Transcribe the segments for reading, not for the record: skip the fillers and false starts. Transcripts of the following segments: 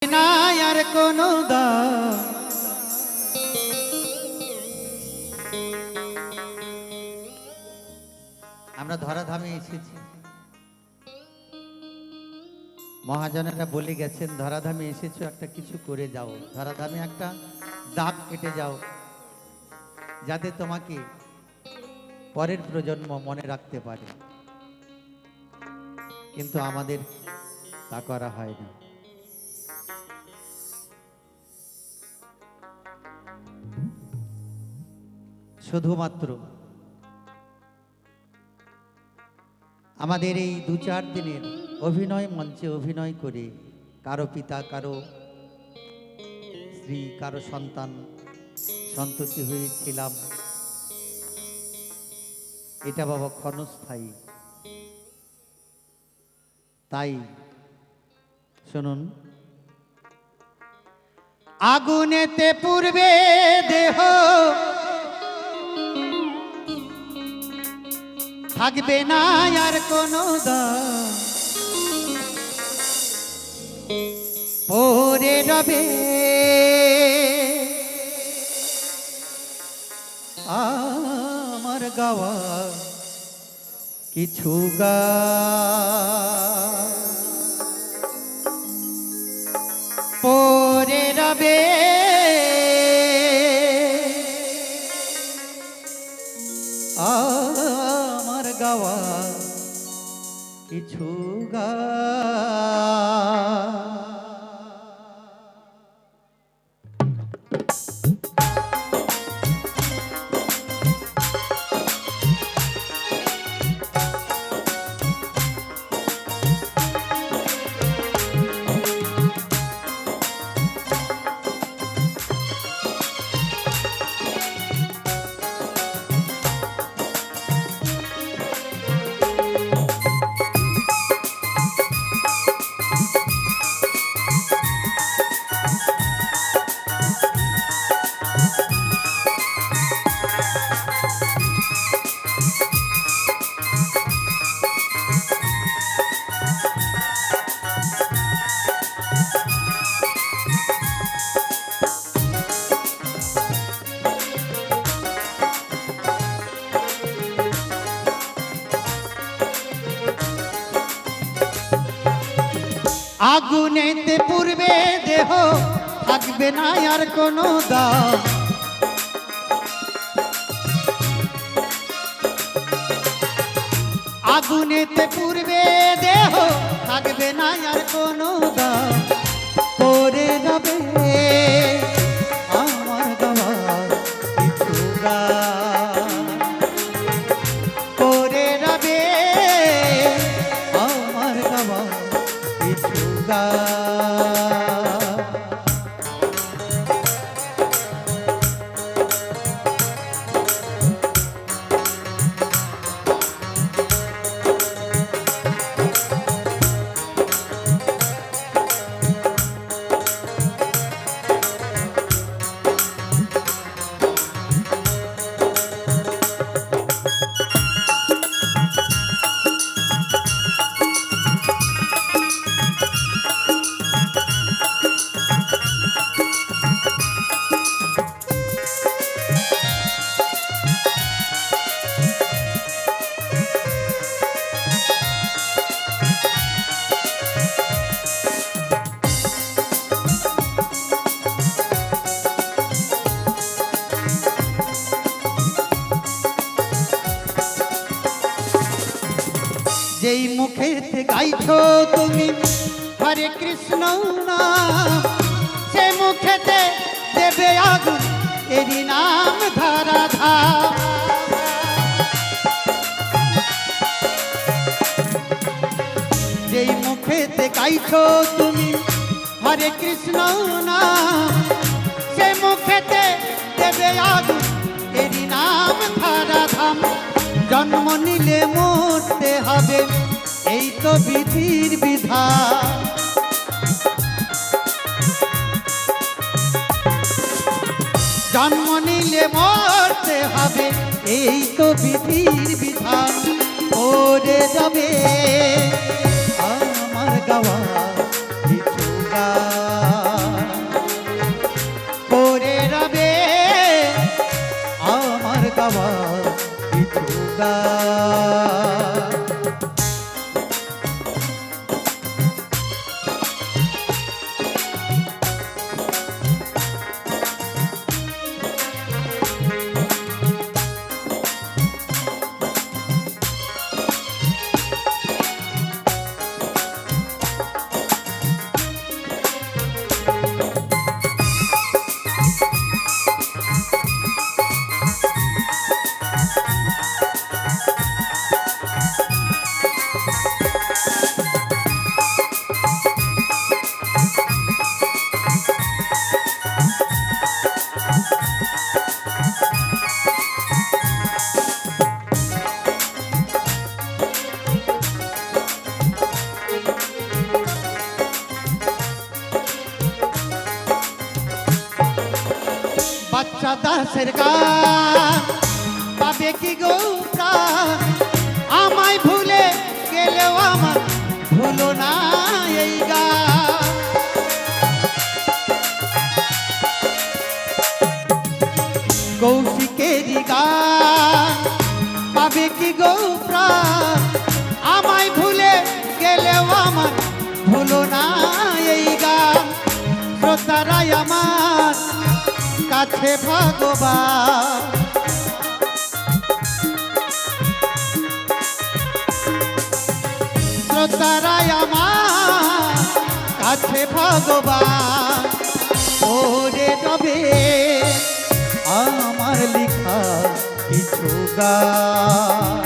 না আর কোনো দাম আমরা ধরাধামে এসেছি। মহাজনেরা বলে গেছেন ধরাধামে এসেছো একটা কিছু করে যাও, ধরাধামে একটা দাগ কেটে যাও যাতে তোমাকে পরের প্রজন্ম মনে রাখতে পারে। কিন্তু আমাদের তা করা হয় না। শুধুমাত্র আমাদের এই ২-৪ দিনের অভিনয় মঞ্চে অভিনয় করে কারো পিতা, কারো স্ত্রী, কারো সন্তান সন্ততি হয়েছিলাম, এটা বাবা ক্ষণস্থায়ী। তাই শুনুন, আগুনেতে পূর্বে দেহ থাকবে না আর কোনো দাম, পরে রবে আমার গাওয়া কিছু গান, পরে রবে আমার গাওয়া কিছু গান। আগুনেতে পূর্বে দেহ থাকবে না আর কোনো দাম, আগুনেতে পূর্বে দেহ থাকবে না আর কোনো দাম, পরে যাবে আমার গাওয়া কিছু গান, পরে যাবে আমার গাওয়া কিছু গান। যেই মুখেতে গাইছো তুমি হরে কৃষ্ণ নাম, সে মুখেতে দেবে আগুন এরি নাম ধরাধাম। যেই মুখেতে গাইছো তুমি হরে কৃষ্ণ নাম, সে মুখেতে দেবে আগুন এরি নাম ধরাধাম। জন্ম নিলে মরতে হবে এই তো বিধির বিধান, জন্ম নিলে মরতে হবে এই তো বিধির বিধান, পড়ে যাবে আমার গাওয়া কিছু গান। বাচ্চা দাসের গান পাবে কি গো প্রাণ আমায় ভুলে গেলেও আমার ভুলো না এই গান কৌশিকেরই গান পাবে কি গো প্রাণ আমায় ভুলে গেলেও আমার ভুলো না এই গান শ্রোতারাই আমার কাছে ভগবান শ্রোতারাই আমার কাছে ভগবান ওরে যাবে আমার লিখা কিছু গান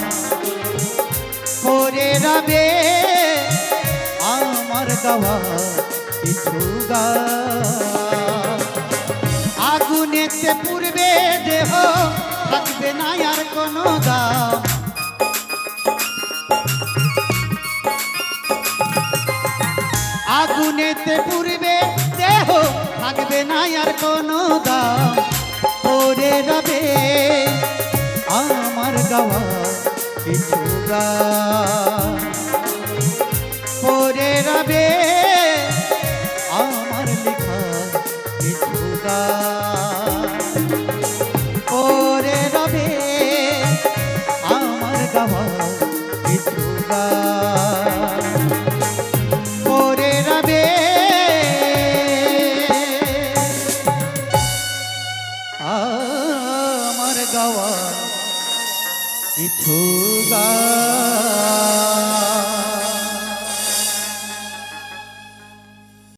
ওরে রবে আমার গাওয়া কিছু গান আগুনেতে পূর্বে দেহ থাকবে না আর কোনো দাম আগুনেতে পূর্বে দেহ থাকবে না আর কোনো দাম ওরে রবে আমার গাওয়া কিছু গান ওরে রবে আমার লেখা কিছু গান ওরে রবে আমার গাওয়া কিছু গান ওরে রবে আমার গাওয়া কিছু গান